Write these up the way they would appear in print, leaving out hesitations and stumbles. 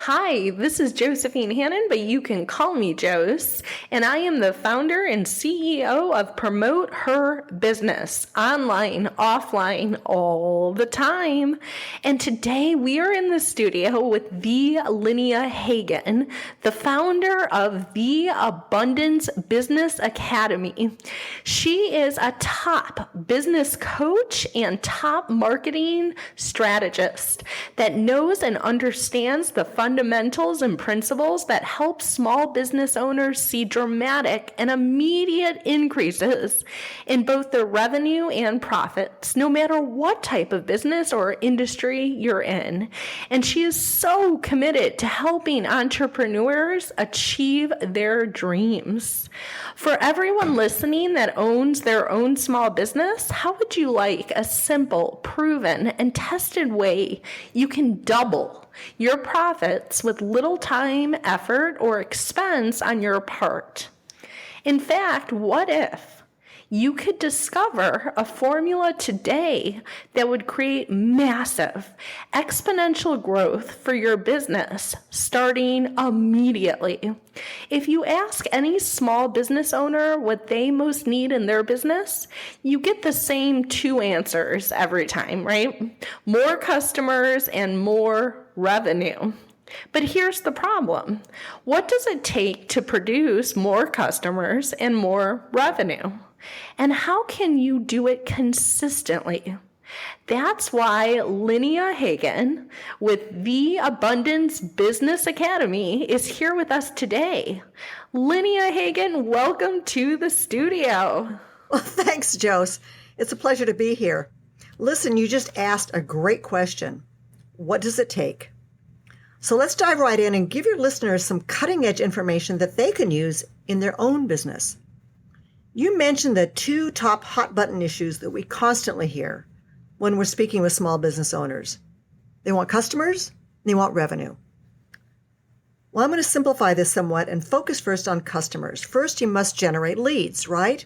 Hi, this is Josephine Hannon, but you can call me Jose, and I am the founder and CEO of Promote Her Business, online, offline, all the time. And today we are in the studio with the Linnea Hagen, the founder of the Abundance Business Academy. She is a top business coach and top marketing strategist that knows and understands the fundamentals and principles that help small business owners see dramatic and immediate increases in both their revenue and profits, no matter what type of business or industry you're in. And she is so committed to helping entrepreneurs achieve their dreams. For everyone listening that owns their own small business, how would you like a simple, proven, and tested way you can double your profits with little time, effort, or expense on your part? In fact, what if you could discover a formula today that would create massive exponential growth for your business starting immediately? If you ask any small business owner what they most need in their business, you get the same two answers every time, right? More customers and more revenue. But here's the problem. What does it take to produce more customers and more revenue? And how can you do it consistently? That's why Linnea Hagen with the Abundance Business Academy is here with us today. Linnea Hagen, welcome to the studio. Well, thanks, Jose. It's a pleasure to be here. Listen, you just asked a great question. What does it take? So let's dive right in and give your listeners some cutting-edge information that they can use in their own business. You mentioned the two top hot-button issues that we constantly hear when we're speaking with small business owners. They want customers, and they want revenue. Well, I'm going to simplify this somewhat and focus first on customers. First, you must generate leads, right?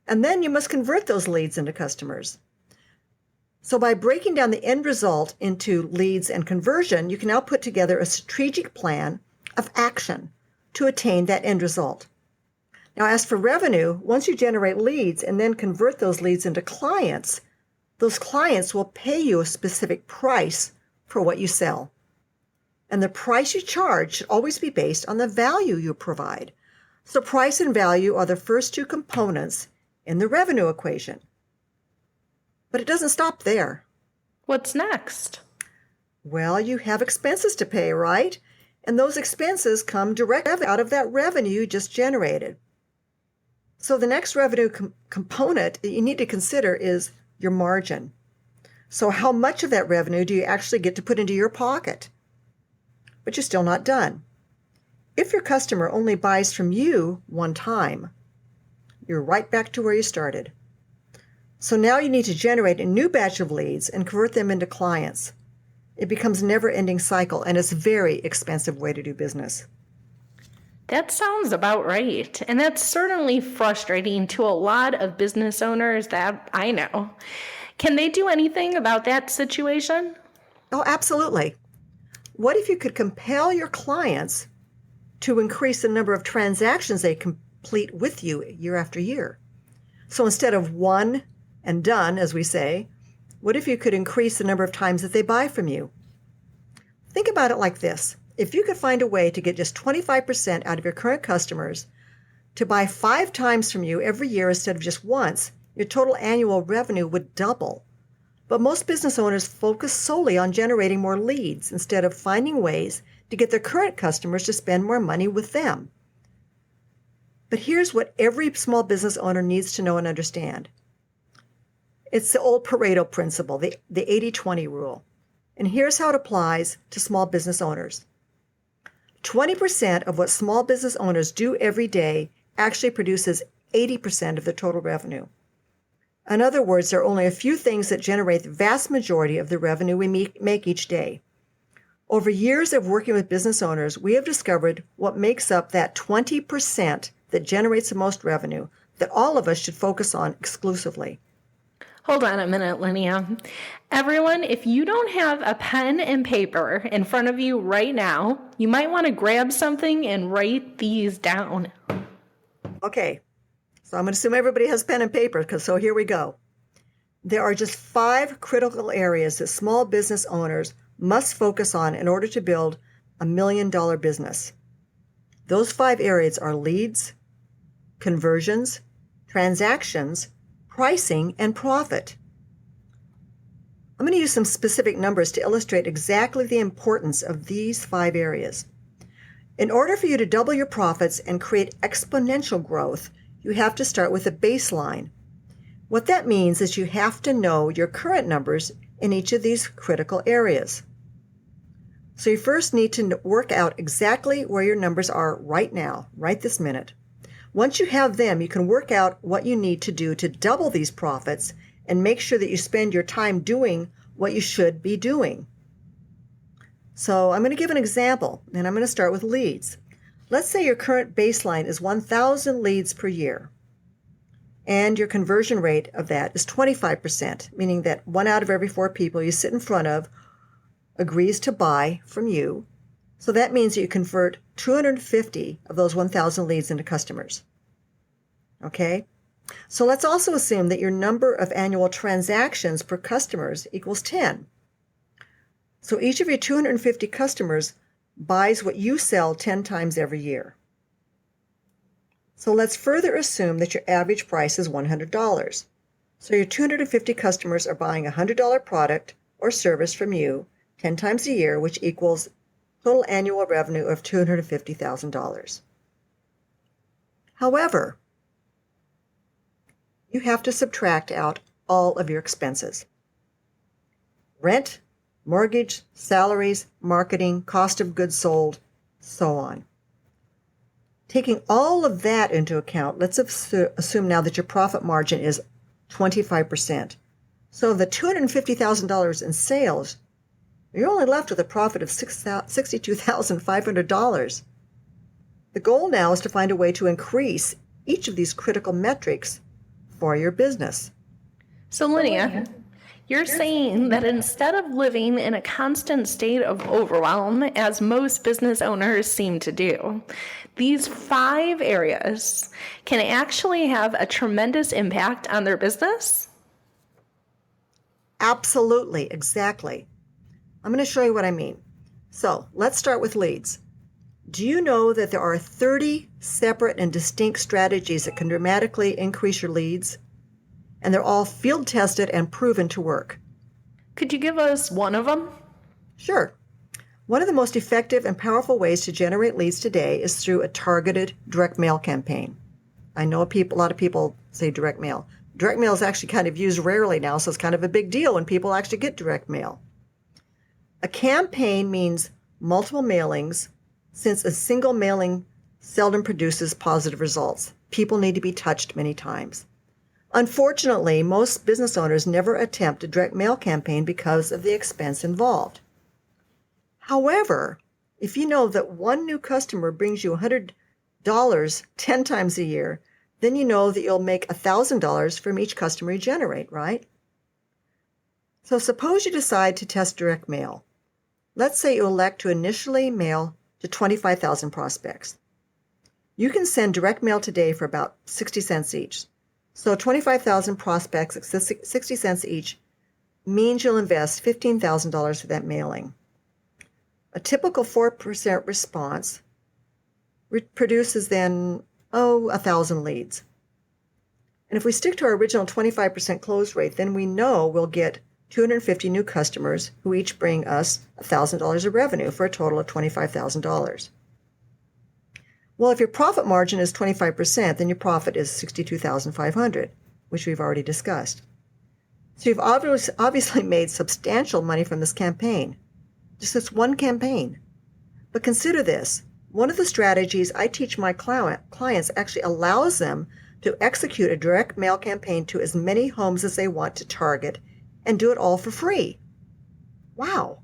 And then you must convert those leads into customers. So by breaking down the end result into leads and conversion, you can now put together a strategic plan of action to attain that end result. Now, as for revenue, once you generate leads and then convert those leads into clients, those clients will pay you a specific price for what you sell. And the price you charge should always be based on the value you provide. So price and value are the first two components in the revenue equation. But it doesn't stop there. What's next? Well, you have expenses to pay, right? And those expenses come directly out of that revenue you just generated. So the next revenue component that you need to consider is your margin. So how much of that revenue do you actually get to put into your pocket? But you're still not done. If your customer only buys from you one time, you're right back to where you started. So now you need to generate a new batch of leads and convert them into clients. It becomes a never-ending cycle, and it's a very expensive way to do business. That sounds about right. And that's certainly frustrating to a lot of business owners that I know. Can they do anything about that situation? Oh, absolutely. What if you could compel your clients to increase the number of transactions they complete with you year after year? So instead of one and done, as we say, what if you could increase the number of times that they buy from you? Think about it like this. If you could find a way to get just 25% out of your current customers to buy 5 times from you every year instead of just once, your total annual revenue would double. But most business owners focus solely on generating more leads instead of finding ways to get their current customers to spend more money with them. But here's what every small business owner needs to know and understand. It's the old Pareto principle, the 80-20 rule. And here's how it applies to small business owners. 20% of what small business owners do every day actually produces 80% of the total revenue. In other words, there are only a few things that generate the vast majority of the revenue we make each day. Over years of working with business owners, we have discovered what makes up that 20% that generates the most revenue that all of us should focus on exclusively. Hold on a minute, Linnea. Everyone, if you don't have a pen and paper in front of you right now, you might want to grab something and write these down. Okay, so I'm going to assume everybody has pen and paper, so here we go. There are just 5 critical areas that small business owners must focus on in order to build a $1 million business. Those 5 areas are leads, conversions, transactions, pricing, and profit. I'm going to use some specific numbers to illustrate exactly the importance of these 5 areas. In order for you to double your profits and create exponential growth, you have to start with a baseline. What that means is you have to know your current numbers in each of these critical areas. So you first need to work out exactly where your numbers are right now, right this minute. Once you have them, you can work out what you need to do to double these profits and make sure that you spend your time doing what you should be doing. So I'm going to give an example, and I'm going to start with leads. Let's say your current baseline is 1,000 leads per year, and your conversion rate of that is 25%, meaning that 1 out of every 4 people you sit in front of agrees to buy from you. So that means that you convert 250 of those 1,000 leads into customers. Okay? So let's also assume that your number of annual transactions per customers equals 10. So each of your 250 customers buys what you sell 10 times every year. So let's further assume that your average price is $100. So your 250 customers are buying a $100 product or service from you 10 times a year, which equals total annual revenue of $250,000. However, you have to subtract out all of your expenses. Rent, mortgage, salaries, marketing, cost of goods sold, so on. Taking all of that into account, let's assume now that your profit margin is 25%. So the $250,000 in sales, you're only left with a profit of $62,500. The goal now is to find a way to increase each of these critical metrics for your business. So, Linnea, you're saying that instead of living in a constant state of overwhelm, as most business owners seem to do, these 5 areas can actually have a tremendous impact on their business? Absolutely, exactly. I'm going to show you what I mean. So let's start with leads. Do you know that there are 30 separate and distinct strategies that can dramatically increase your leads? And they're all field tested and proven to work. Could you give us one of them? Sure. One of the most effective and powerful ways to generate leads today is through a targeted direct mail campaign. I know a lot of people say direct mail. Direct mail is actually kind of used rarely now, so it's kind of a big deal when people actually get direct mail. A campaign means multiple mailings, since a single mailing seldom produces positive results. People need to be touched many times. Unfortunately, most business owners never attempt a direct mail campaign because of the expense involved. However, if you know that one new customer brings you $100 10 times a year, then you know that you'll make $1,000 from each customer you generate, right? So suppose you decide to test direct mail. Let's say you elect to initially mail to 25,000 prospects. You can send direct mail today for about 60 cents each. So 25,000 prospects at 60 cents each means you'll invest $15,000 for that mailing. A typical 4% response produces then, 1,000 leads. And if we stick to our original 25% close rate, then we know we'll get 250 new customers who each bring us $1,000 of revenue for a total of $25,000. Well, if your profit margin is 25%, then your profit is $62,500, which we've already discussed. So you've obviously made substantial money from this campaign. Just this one campaign. But consider this. One of the strategies I teach my clients actually allows them to execute a direct mail campaign to as many homes as they want to target and do it all for free. Wow.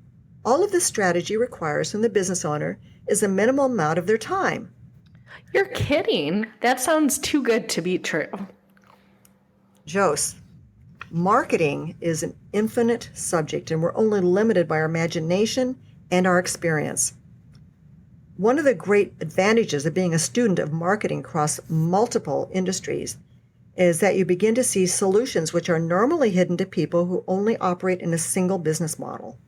All of this strategy requires from the business owner is a minimal amount of their time. You're kidding. That sounds too good to be true. Jose, Marketing is an infinite subject, and we're only limited by our imagination and our experience. One of the great advantages of being a student of marketing across multiple industries is that you begin to see solutions which are normally hidden to people who only operate in a single business model.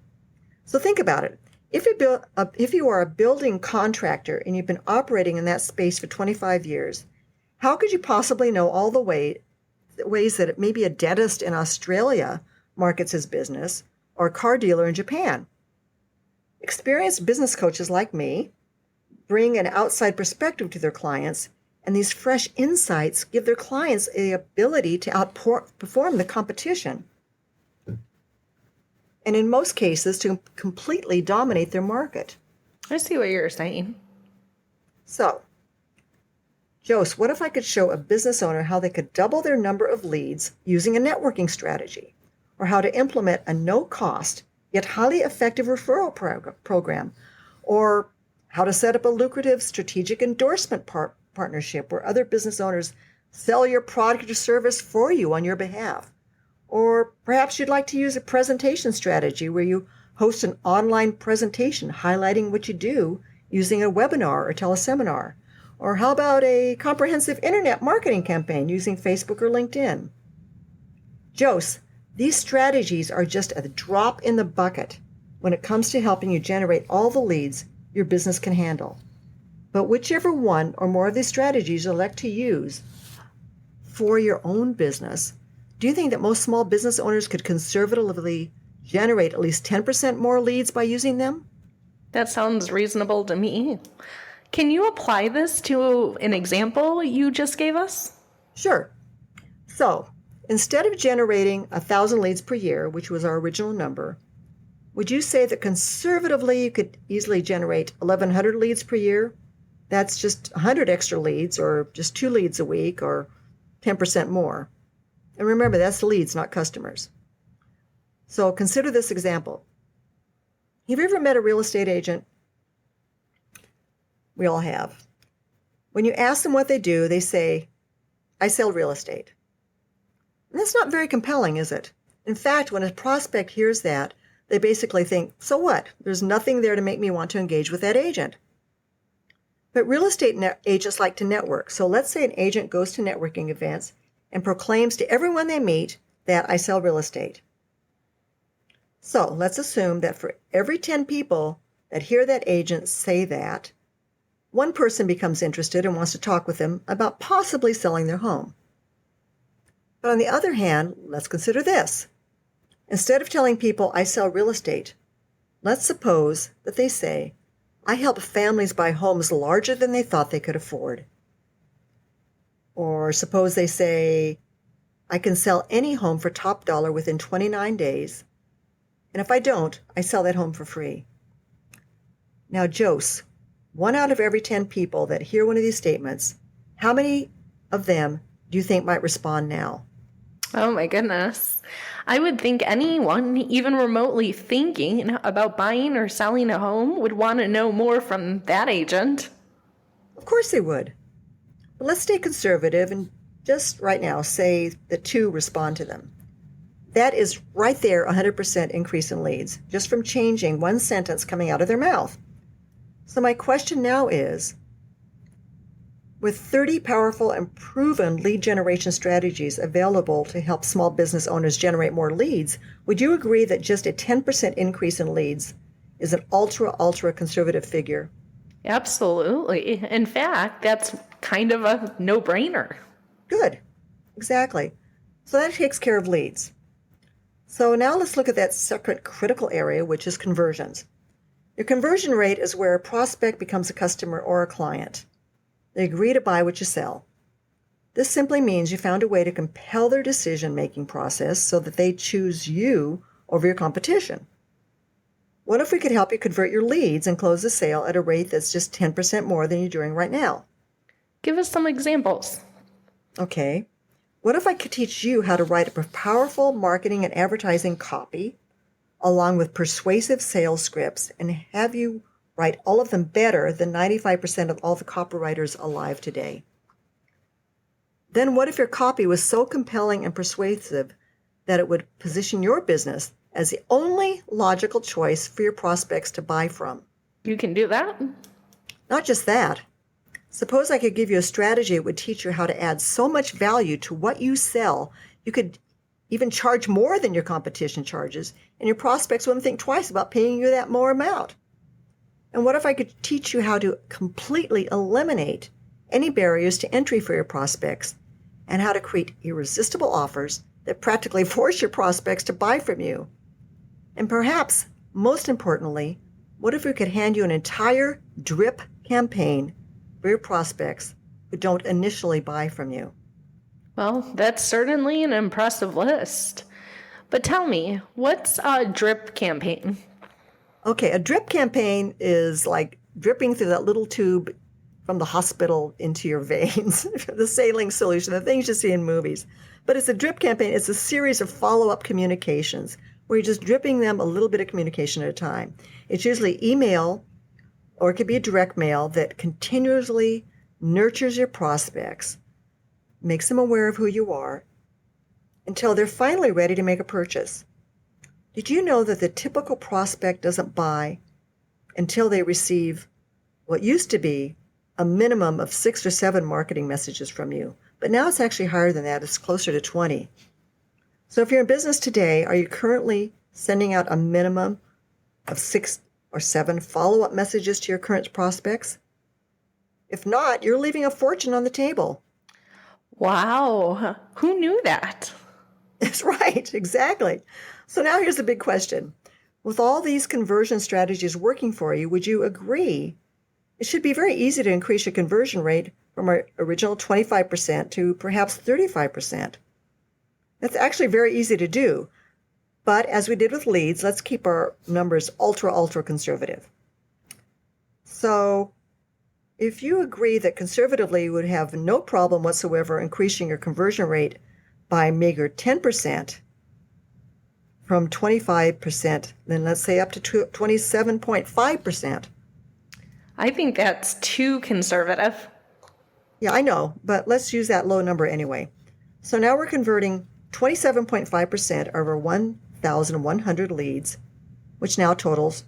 So think about it. If you are a building contractor and you've been operating in that space for 25 years, how could you possibly know all the ways that maybe a dentist in Australia markets his business or a car dealer in Japan? Experienced business coaches like me bring an outside perspective to their clients, and these fresh insights give their clients the ability to outperform the competition, and in most cases to completely dominate their market. I see what you're saying. So, Jose, what if I could show a business owner how they could double their number of leads using a networking strategy, or how to implement a no-cost yet highly effective referral program, or how to set up a lucrative strategic endorsement partnership where other business owners sell your product or service for you on your behalf. Or perhaps you'd like to use a presentation strategy where you host an online presentation highlighting what you do using a webinar or teleseminar. Or how about a comprehensive internet marketing campaign using Facebook or LinkedIn? Jose, these strategies are just a drop in the bucket when it comes to helping you generate all the leads your business can handle. But whichever one or more of these strategies you elect to use for your own business, do you think that most small business owners could conservatively generate at least 10% more leads by using them? That sounds reasonable to me. Can you apply this to an example you just gave us? Sure. So, instead of generating 1,000 leads per year, which was our original number, would you say that conservatively you could easily generate 1,100 leads per year? That's just 100 extra leads, or just 2 leads a week, or 10% more. And remember, that's leads, not customers. So consider this example. Have you ever met a real estate agent? We all have. When you ask them what they do, they say, "I sell real estate." And that's not very compelling, is it? In fact, when a prospect hears that, they basically think, so what? There's nothing there to make me want to engage with that agent. But real estate agents like to network. So let's say an agent goes to networking events and proclaims to everyone they meet that I sell real estate. So let's assume that for every 10 people that hear that agent say that, one person becomes interested and wants to talk with them about possibly selling their home. But on the other hand, let's consider this. Instead of telling people I sell real estate, let's suppose that they say, I help families buy homes larger than they thought they could afford. Or suppose they say, I can sell any home for top dollar within 29 days. And if I don't, I sell that home for free. Now, Jose, 1 out of every 10 people that hear one of these statements, how many of them do you think might respond now? Oh my goodness. I would think anyone, even remotely thinking about buying or selling a home, would want to know more from that agent. Of course they would. But let's stay conservative and just right now say that 2 respond to them. That is right there 100% increase in leads, just from changing one sentence coming out of their mouth. So my question now is, with 30 powerful and proven lead generation strategies available to help small business owners generate more leads, would you agree that just a 10% increase in leads is an ultra conservative figure? Absolutely. In fact, that's kind of a no-brainer. Good. Exactly. So that takes care of leads. So now let's look at that second critical area, which is conversions. Your conversion rate is where a prospect becomes a customer or a client. They agree to buy what you sell. This simply means you found a way to compel their decision-making process so that they choose you over your competition. What if we could help you convert your leads and close the sale at a rate that's just 10% more than you're doing right now? Give us some examples. Okay. What if I could teach you how to write a powerful marketing and advertising copy along with persuasive sales scripts and have you write all of them better than 95% of all the copywriters alive today? Then what if your copy was so compelling and persuasive that it would position your business as the only logical choice for your prospects to buy from. You can do that? Not just that. Suppose I could give you a strategy that would teach you how to add so much value to what you sell, you could even charge more than your competition charges, and your prospects wouldn't think twice about paying you that more amount. And what if I could teach you how to completely eliminate any barriers to entry for your prospects and how to create irresistible offers that practically force your prospects to buy from you? And perhaps, most importantly, what if we could hand you an entire drip campaign for your prospects who don't initially buy from you? Well, that's certainly an impressive list. But tell me, what's a drip campaign? Okay, a drip campaign is like dripping through that little tube from the hospital into your veins, the saline solution, the things you see in movies. But it's a drip campaign. It's a series of follow-up communications where you're just dripping them a little bit of communication at a time. It's usually email, or it could be a direct mail that continuously nurtures your prospects, makes them aware of who you are, until they're finally ready to make a purchase. Did you know that the typical prospect doesn't buy until they receive what used to be a minimum of 6 or 7 marketing messages from you? But now it's actually higher than that. It's closer to 20. So if you're in business today, are you currently sending out a minimum of 6 or 7 follow-up messages to your current prospects? If not, you're leaving a fortune on the table. Wow, who knew that? That's right, exactly. So now here's the big question. With all these conversion strategies working for you, would you agree it should be very easy to increase your conversion rate from our original 25% to perhaps 35%? That's actually very easy to do. But as we did with leads, let's keep our numbers ultra conservative. So if you agree that conservatively you would have no problem whatsoever increasing your conversion rate by a meager 10% from 25%, then let's say up to 27.5%. I think that's too conservative. Yeah, I know, but let's use that low number anyway. So now we're converting 27.5% over 1,100 leads, which now totals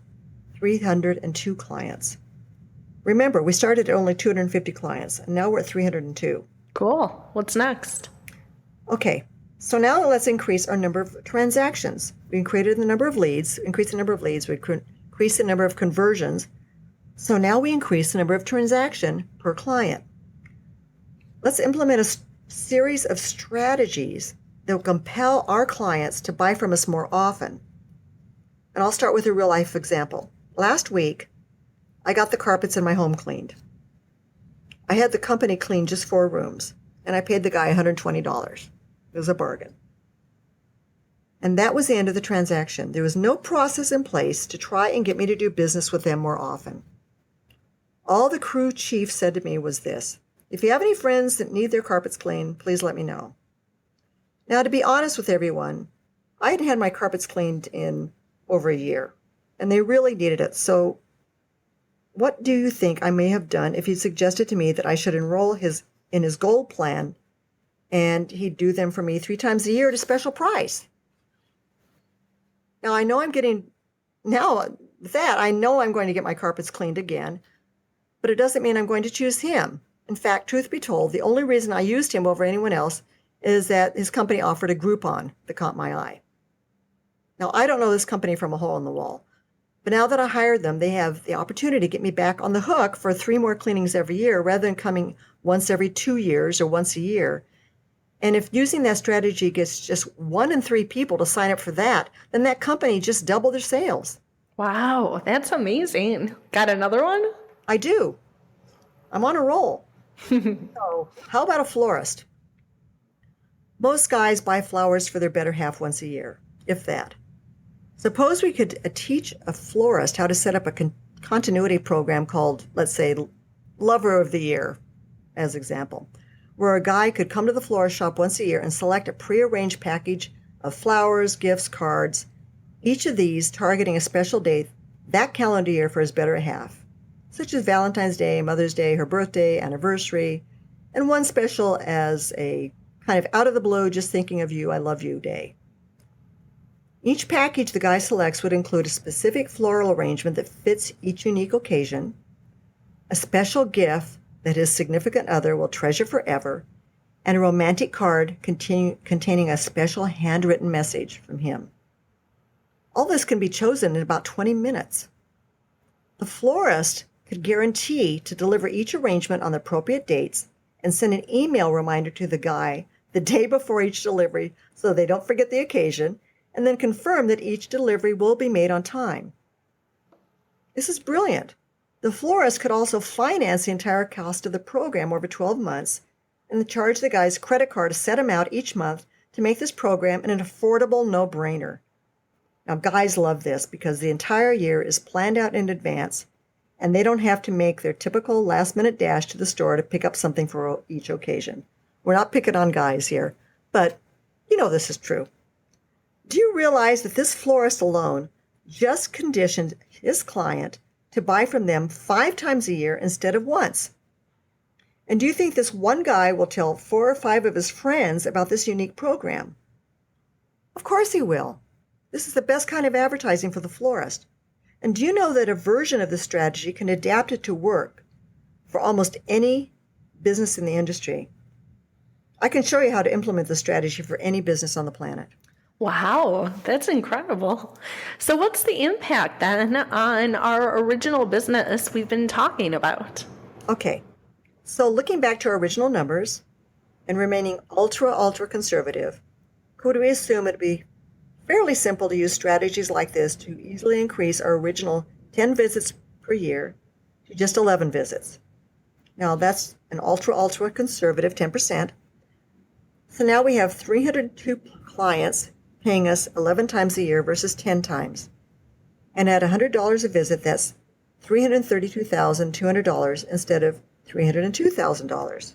302 clients. Remember, we started at only 250 clients, and now we're at 302. Cool. What's next? Okay, so now let's increase our number of transactions. We increased the number of leads, we increase the number of conversions. So now we increase the number of transactions per client. Let's implement a series of strategies that will compel our clients to buy from us more often. And I'll start with a real life example. Last week, I got the carpets in my home cleaned. I had the company clean just 4 rooms, and I paid the guy $120. It was a bargain. And that was the end of the transaction. There was no process in place to try and get me to do business with them more often. All the crew chief said to me was this: if you have any friends that need their carpets cleaned, please let me know. Now, to be honest with everyone, I hadn't had my carpets cleaned in over a year, and they really needed it. So what do you think I may have done if he suggested to me that I should enroll in his gold plan and he'd do them for me 3 times a year at a special price? Now, I know I'm going to get my carpets cleaned again, but it doesn't mean I'm going to choose him. In fact, truth be told, the only reason I used him over anyone else is that his company offered a Groupon that caught my eye. Now, I don't know this company from a hole in the wall, but now that I hired them, they have the opportunity to get me back on the hook for 3 more cleanings every year rather than coming once every 2 years or once a year. And if using that strategy gets just 1 in 3 people to sign up for that, then that company just doubled their sales. Wow, that's amazing. Got another one? I do. I'm on a roll. So how about a florist? Most guys buy flowers for their better half once a year, if that. Suppose we could teach a florist how to set up a continuity program called, let's say, Lover of the Year, as example, where a guy could come to the florist shop once a year and select a prearranged package of flowers, gifts, cards, each of these targeting a special date that calendar year for his better half, such as Valentine's Day, Mother's Day, her birthday, anniversary, and one special as a kind of out of the blue, just thinking of you, I love you day. Each package the guy selects would include a specific floral arrangement that fits each unique occasion, a special gift that his significant other will treasure forever, and a romantic card containing a special handwritten message from him. All this can be chosen in about 20 minutes. The florist could guarantee to deliver each arrangement on the appropriate dates and send an email reminder to the guy the day before each delivery so they don't forget the occasion, and then confirm that each delivery will be made on time. This is brilliant. The florist could also finance the entire cost of the program over 12 months and charge the guy's credit card a set amount each month to make this program an affordable no-brainer. Now, guys love this because the entire year is planned out in advance and they don't have to make their typical last-minute dash to the store to pick up something for each occasion. We're not picking on guys here, but you know this is true. Do you realize that this florist alone just conditioned his client to buy from them 5 times a year instead of once? And do you think this one guy will tell 4 or 5 of his friends about this unique program? Of course he will. This is the best kind of advertising for the florist. And do you know that a version of this strategy can adapt it to work for almost any business in the industry? I can show you how to implement this strategy for any business on the planet. Wow, that's incredible. So what's the impact then on our original business we've been talking about? Okay, so looking back to our original numbers and remaining ultra conservative, could we assume it'd be fairly simple to use strategies like this to easily increase our original 10 visits per year to just 11 visits? Now that's an ultra conservative 10%. So now we have 302 clients paying us 11 times a year versus 10 times. And at $100 a visit, that's $332,200 instead of $302,000.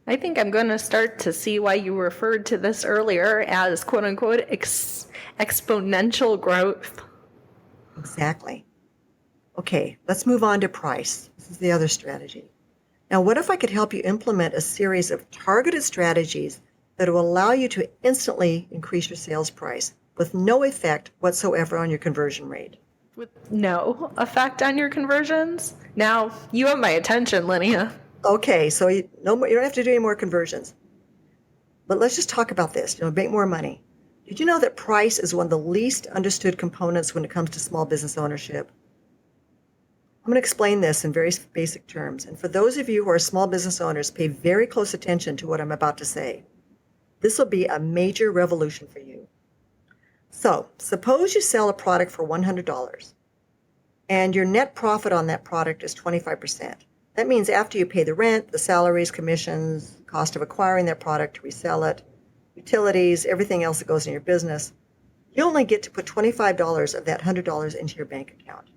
I think I'm going to start to see why you referred to this earlier as quote unquote exponential growth. Exactly. Okay, let's move on to price. This is the other strategy. Now, what if I could help you implement a series of targeted strategies that will allow you to instantly increase your sales price with no effect whatsoever on your conversion rate? With no effect on your conversions? Now, you have my attention, Linnea. Okay, so you don't have to do any more conversions. But let's just talk about this, make more money. Did you know that price is one of the least understood components when it comes to small business ownership? I'm going to explain this in very basic terms. And for those of you who are small business owners, pay very close attention to what I'm about to say. This will be a major revolution for you. So, suppose you sell a product for $100 and your net profit on that product is 25%. That means after you pay the rent, the salaries, commissions, cost of acquiring that product to resell it, utilities, everything else that goes in your business, you only get to put $25 of that $100 into your bank account.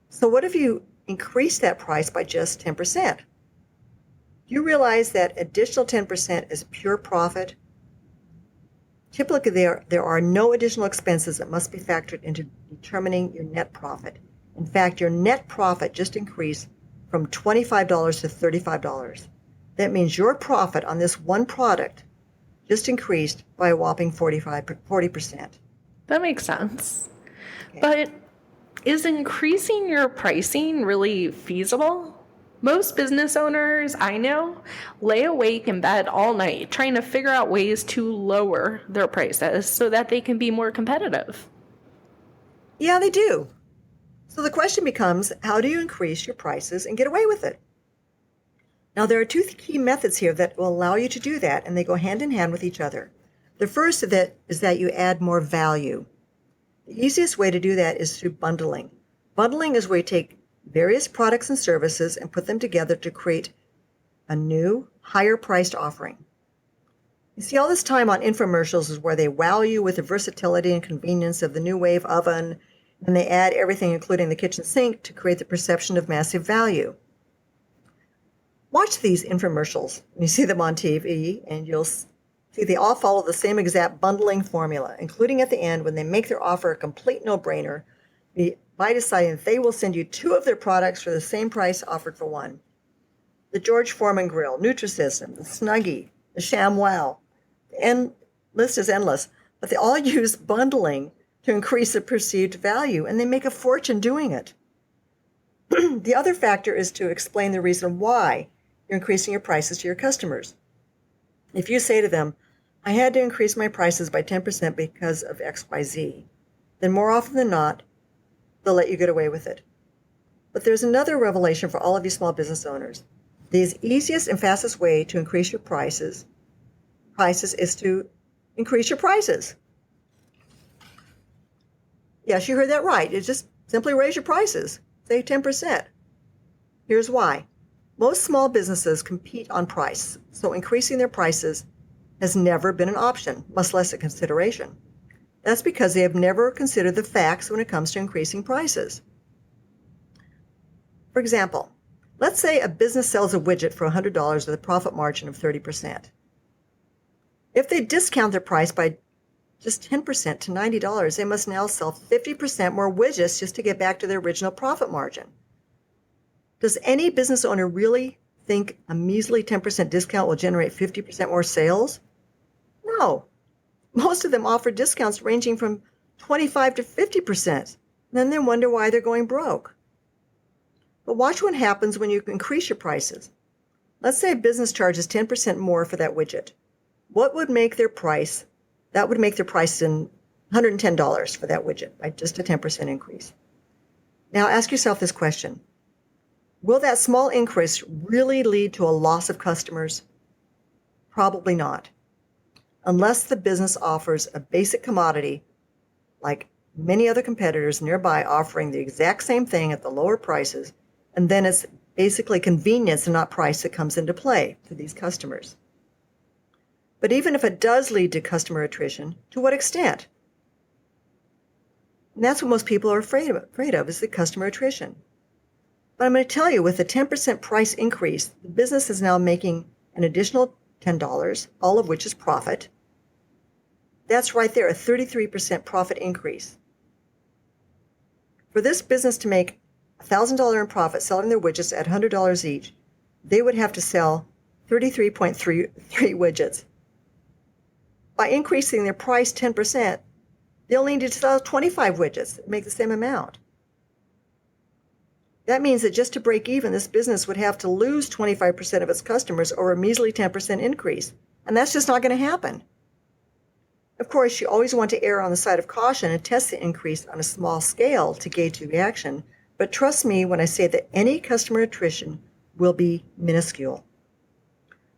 So what if you increase that price by just 10%? You realize that additional 10% is pure profit. Typically, there are no additional expenses that must be factored into determining your net profit. In fact, your net profit just increased from $25 to $35. That means your profit on this one product just increased by a whopping 40%. That makes sense. Okay. But is increasing your pricing really feasible? Most business owners I know lay awake in bed all night trying to figure out ways to lower their prices so that they can be more competitive. Yeah, they do. So the question becomes, how do you increase your prices and get away with it? Now, there are 2 key methods here that will allow you to do that, and they go hand in hand with each other. The first of that is that you add more value. The easiest way to do that is through bundling. Bundling is where you take various products and services and put them together to create a new, higher-priced offering. You see, all this time on infomercials is where they wow you with the versatility and convenience of the new wave oven, and they add everything, including the kitchen sink, to create the perception of massive value. Watch these infomercials when you see them on TV, and you'll see they all follow the same exact bundling formula, including at the end when they make their offer a complete no-brainer by deciding that they will send you 2 of their products for the same price offered for one. The George Foreman Grill, Nutrisystem, the Snuggie, the ShamWow. The list is endless. But they all use bundling to increase the perceived value, and they make a fortune doing it. The other factor is to explain the reason why you're increasing your prices to your customers. If you say to them, I had to increase my prices by 10% because of XYZ, then more often than not, they'll let you get away with it. But there's another revelation for all of you small business owners. The easiest and fastest way to increase your prices is to increase your prices. Yes, you heard that right. It's just simply raise your prices, say 10%. Here's why. Most small businesses compete on price, so increasing their prices has never been an option, much less a consideration. That's because they have never considered the facts when it comes to increasing prices. For example, let's say a business sells a widget for $100 with a profit margin of 30%. If they discount their price by just 10% to $90, they must now sell 50% more widgets just to get back to their original profit margin. Does any business owner really think a measly 10% discount will generate 50% more sales? No. Most of them offer discounts ranging from 25 to 50%. Then they wonder why they're going broke. But watch what happens when you increase your prices. Let's say a business charges 10% more for that widget. What would make their price? That would make their price in $110 for that widget by just a 10% increase. Now ask yourself this question. Will that small increase really lead to a loss of customers? Probably not. Unless the business offers a basic commodity like many other competitors nearby offering the exact same thing at the lower prices, and then it's basically convenience and not price that comes into play for these customers. But even if it does lead to customer attrition, to what extent? And that's what most people are afraid of is the customer attrition. But I'm going to tell you, with a 10% price increase, the business is now making an additional $10, all of which is profit. That's right there, a 33% profit increase. For this business to make $1,000 in profit selling their widgets at $100 each, they would have to sell 33.33 widgets. By increasing their price 10%, they'll need to sell 25 widgets that make the same amount. That means that just to break even, this business would have to lose 25% of its customers or a measly 10% increase. And that's just not going to happen. Of course, you always want to err on the side of caution and test the increase on a small scale to gauge the reaction. But trust me when I say that any customer attrition will be minuscule.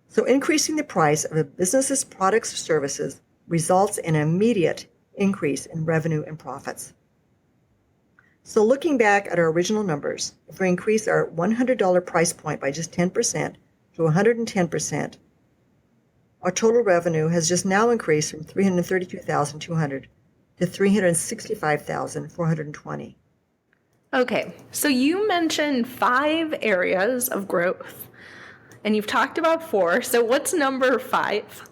So increasing the price of a business's products or services results in an immediate increase in revenue and profits. So looking back at our original numbers, if we increase our $100 price point by just 10% to 110%, our total revenue has just now increased from $332,200 to $365,420. Okay, so you mentioned 5 areas of growth, and you've talked about 4. So what's number 5?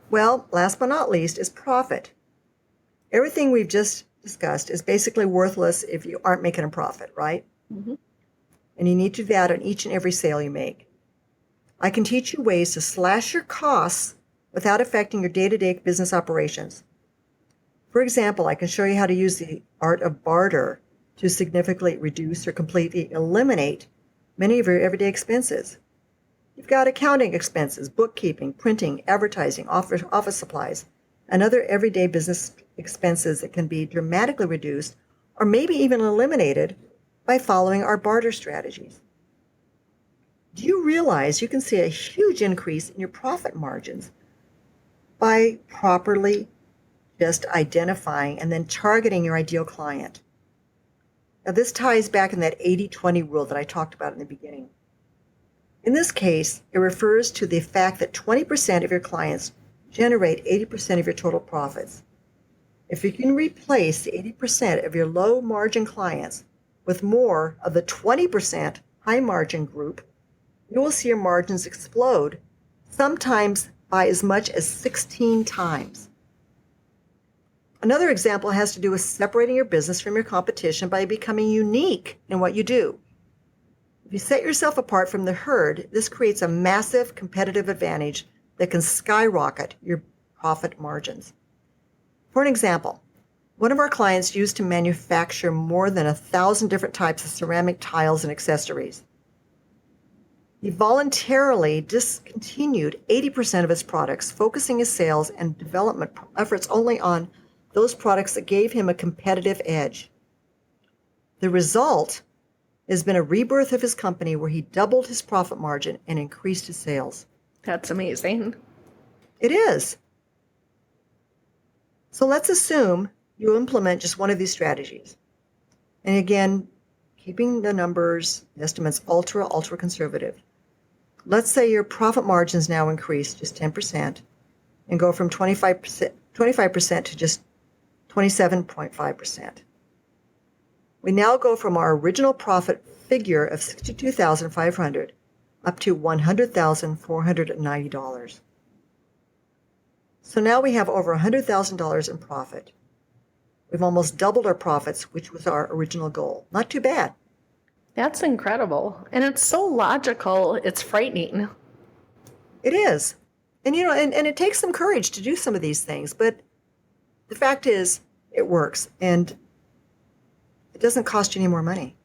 Well, last but not least is profit. Everything we've just discussed is basically worthless if you aren't making a profit, right? Mm-hmm. And you need to do that on each and every sale you make. I can teach you ways to slash your costs without affecting your day-to-day business operations. For example, I can show you how to use the art of barter to significantly reduce or completely eliminate many of your everyday expenses. You've got accounting expenses, bookkeeping, printing, advertising, office supplies, and other everyday business expenses that can be dramatically reduced or maybe even eliminated by following our barter strategies. Do you realize you can see a huge increase in your profit margins by properly just identifying and then targeting your ideal client? Now, this ties back in that 80-20 rule that I talked about in the beginning. In this case, it refers to the fact that 20% of your clients generate 80% of your total profits. If you can replace the 80% of your low-margin clients with more of the 20% high-margin group, you will see your margins explode, sometimes by as much as 16 times. Another example has to do with separating your business from your competition by becoming unique in what you do. If you set yourself apart from the herd, this creates a massive competitive advantage that can skyrocket your profit margins. For an example, one of our clients used to manufacture more than 1,000 different types of ceramic tiles and accessories. He voluntarily discontinued 80% of his products, focusing his sales and development efforts only on those products that gave him a competitive edge. The result has been a rebirth of his company where he doubled his profit margin and increased his sales. That's amazing. It is. So let's assume you implement just one of these strategies. And again, keeping the numbers, estimates ultra conservative. Let's say your profit margins now increase just 10% and go from 25% to just 27.5%. We now go from our original profit figure of $62,500 up to $100,490. So now we have over $100,000 in profit. We've almost doubled our profits, which was our original goal. Not too bad. That's incredible. And it's so logical, it's frightening. It is. And and it takes some courage to do some of these things, but the fact is it works and it doesn't cost you any more money.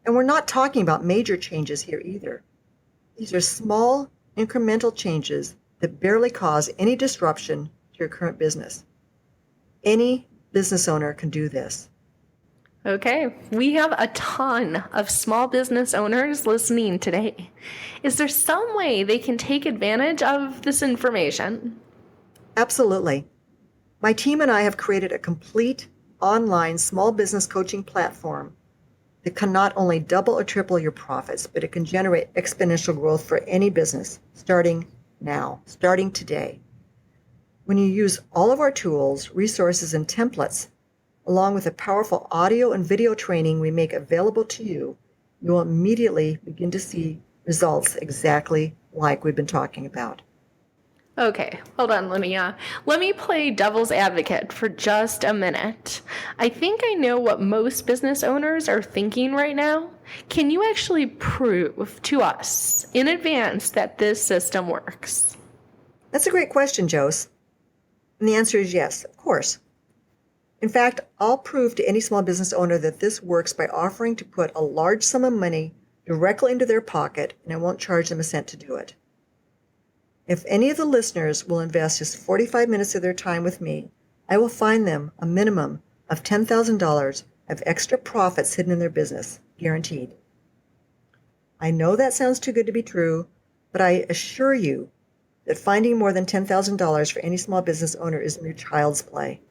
And we're not talking about major changes here either. These are small, incremental changes that barely cause any disruption to your current business. Any business owner can do this. Okay, we have a ton of small business owners listening today. Is there some way they can take advantage of this information? Absolutely. My team and I have created a complete online small business coaching platform that can not only double or triple your profits, but it can generate exponential growth for any business starting now, starting today. When you use all of our tools, resources, and templates, along with the powerful audio and video training we make available to you, you will immediately begin to see results exactly like we've been talking about. Okay, hold on, Linnea. Let me play devil's advocate for just a minute. I think I know what most business owners are thinking right now. Can you actually prove to us in advance that this system works? That's a great question, Jose. And the answer is yes, of course. In fact, I'll prove to any small business owner that this works by offering to put a large sum of money directly into their pocket, and I won't charge them a cent to do it. If any of the listeners will invest just 45 minutes of their time with me, I will find them a minimum of $10,000 of extra profits hidden in their business, guaranteed. I know that sounds too good to be true, but I assure you that finding more than $10,000 for any small business owner is mere child's play.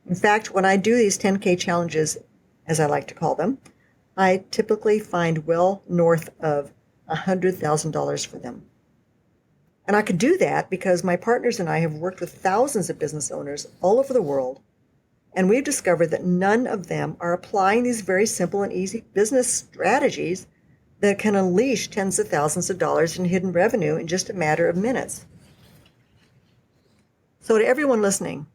In fact, when I do these 10K challenges, as I like to call them, I typically find well north of $100,000 for them. And I could do that because my partners and I have worked with thousands of business owners all over the world, and we've discovered that none of them are applying these very simple and easy business strategies that can unleash tens of thousands of dollars in hidden revenue in just a matter of minutes. So to everyone listening,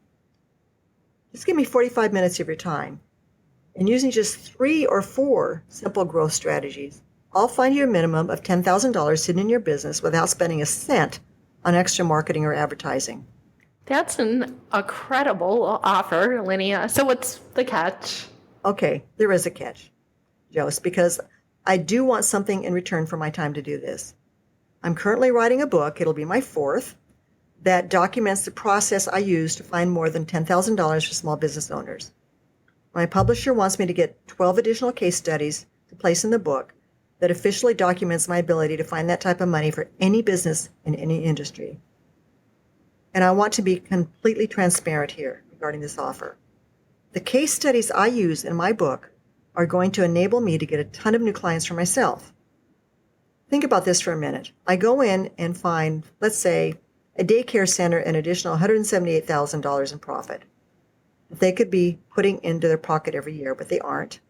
just give me 45 minutes of your time, and using just 3 or 4 simple growth strategies, I'll find you a minimum of $10,000 hidden in your business without spending a cent on extra marketing or advertising. That's an incredible offer, Linnea. So what's the catch? Okay, there is a catch, Jose, because I do want something in return for my time to do this. I'm currently writing a book, it'll be my 4th, that documents the process I use to find more than $10,000 for small business owners. My publisher wants me to get 12 additional case studies to place in the book that officially documents my ability to find that type of money for any business in any industry. And I want to be completely transparent here regarding this offer. The case studies I use in my book are going to enable me to get a ton of new clients for myself. Think about this for a minute. I go in and find, let's say, a daycare center an additional $178,000 in profit that they could be putting into their pocket every year, but they aren't.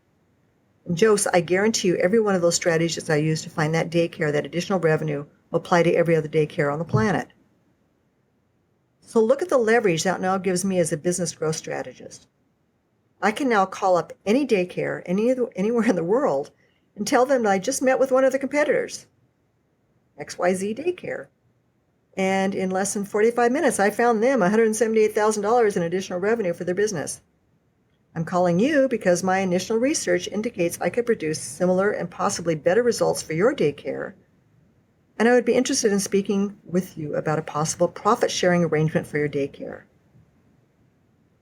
And Jose, I guarantee you every one of those strategies I use to find that daycare, that additional revenue, will apply to every other daycare on the planet. So look at the leverage that now gives me as a business growth strategist. I can now call up any daycare anywhere in the world and tell them that I just met with one of the competitors, XYZ Daycare. And in less than 45 minutes, I found them $178,000 in additional revenue for their business. I'm calling you because my initial research indicates I could produce similar and possibly better results for your daycare, and I would be interested in speaking with you about a possible profit-sharing arrangement for your daycare.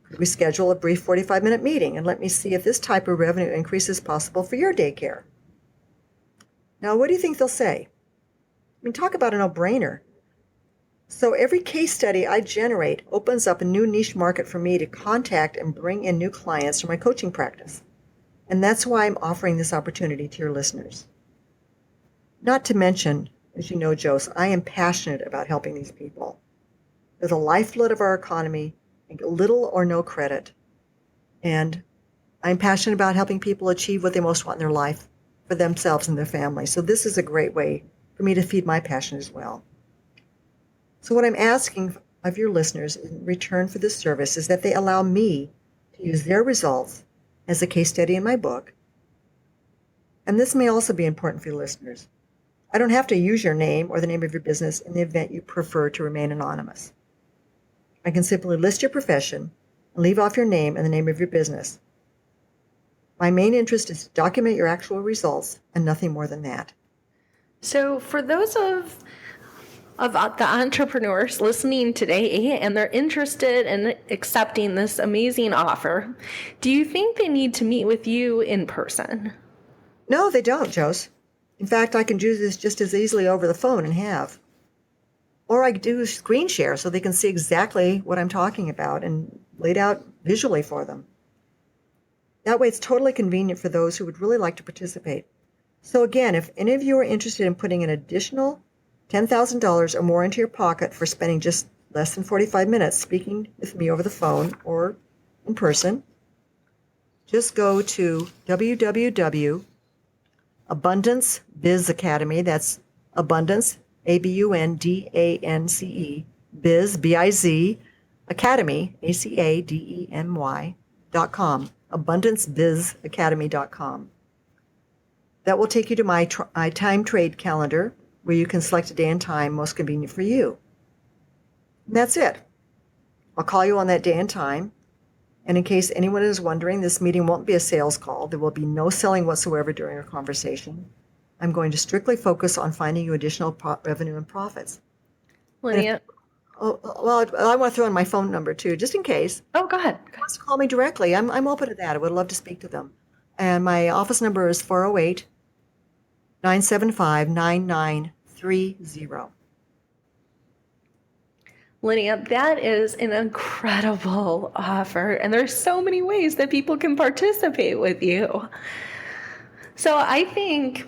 Could we schedule a brief 45-minute meeting and let me see if this type of revenue increase is possible for your daycare? Now, what do you think they'll say? I mean, talk about a no-brainer. So every case study I generate opens up a new niche market for me to contact and bring in new clients for my coaching practice. And that's why I'm offering this opportunity to your listeners. Not to mention, as you know, Jose, I am passionate about helping these people. They're the lifeblood of our economy and get little or no credit. And I'm passionate about helping people achieve what they most want in their life for themselves and their families. So this is a great way for me to feed my passion as well. So what I'm asking of your listeners in return for this service is that they allow me to use their results as a case study in my book. And this may also be important for your listeners. I don't have to use your name or the name of your business in the event you prefer to remain anonymous. I can simply list your profession and leave off your name and the name of your business. My main interest is to document your actual results and nothing more than that. So for those of the entrepreneurs listening today and they're interested in accepting this amazing offer, do you think they need to meet with you in person? No, they don't, Jose. In fact, I can do this just as easily over the phone and have. Or I do screen share so they can see exactly what I'm talking about and laid out visually for them. That way it's totally convenient for those who would really like to participate. So again, if any of you are interested in putting an additional $10,000 or more into your pocket for spending just less than 45 minutes speaking with me over the phone or in person, just go to www.Abundance Biz Academy. That's Abundance, ABUNDANCE, Biz, B-I-Z, Academy, ACADEMY.com, AbundanceBizAcademy.com. That will take you to my time trade calendar, where you can select a day and time most convenient for you. And that's it. I'll call you on that day and time. And in case anyone is wondering, this meeting won't be a sales call. There will be no selling whatsoever during our conversation. I'm going to strictly focus on finding you additional revenue and profits. Lydia. I want to throw in my phone number too, just in case. Oh, go ahead. Who wants to call me directly? I'm open to that. I would love to speak to them. And my office number is 408-975-9930. Lydia, that is an incredible offer, and there's so many ways that people can participate with you. So I think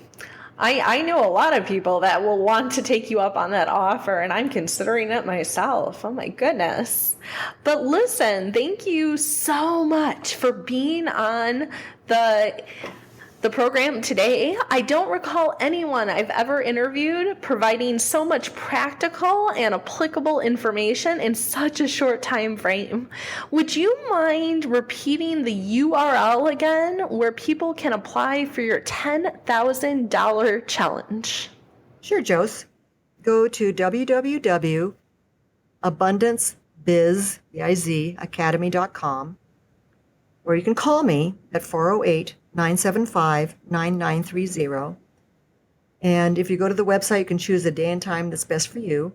I know a lot of people that will want to take you up on that offer, and I'm considering it myself. Oh my goodness. But listen, thank you so much for being on the program today. I don't recall anyone I've ever interviewed providing so much practical and applicable information in such a short time frame. Would you mind repeating the URL again where people can apply for your $10,000 challenge? Sure, Jose. Go to www.AbundanceBizAcademy.com, or you can call me at 408-975-9930. And if you go to the website, you can choose a day and time that's best for you.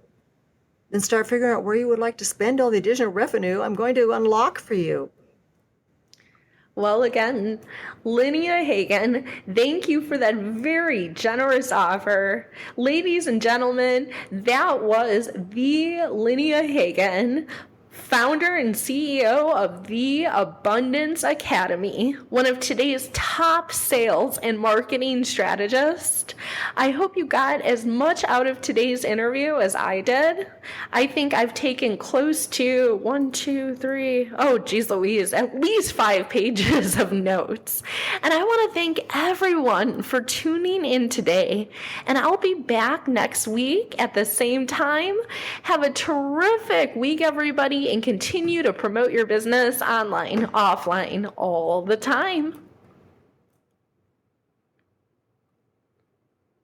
Then start figuring out where you would like to spend all the additional revenue I'm going to unlock for you. Well, again, Lydia Hagen, thank you for that very generous offer. Ladies and gentlemen, that was the Lydia Hagen, founder and CEO of the Abundance Academy, one of today's top sales and marketing strategists. I hope you got as much out of today's interview as I did. I think I've taken close to 1, 2, 3, oh geez Louise, at least 5 pages of notes. And I want to thank everyone for tuning in today. And I'll be back next week at the same time. Have a terrific week, everybody, and continue to promote your business online, offline, all the time.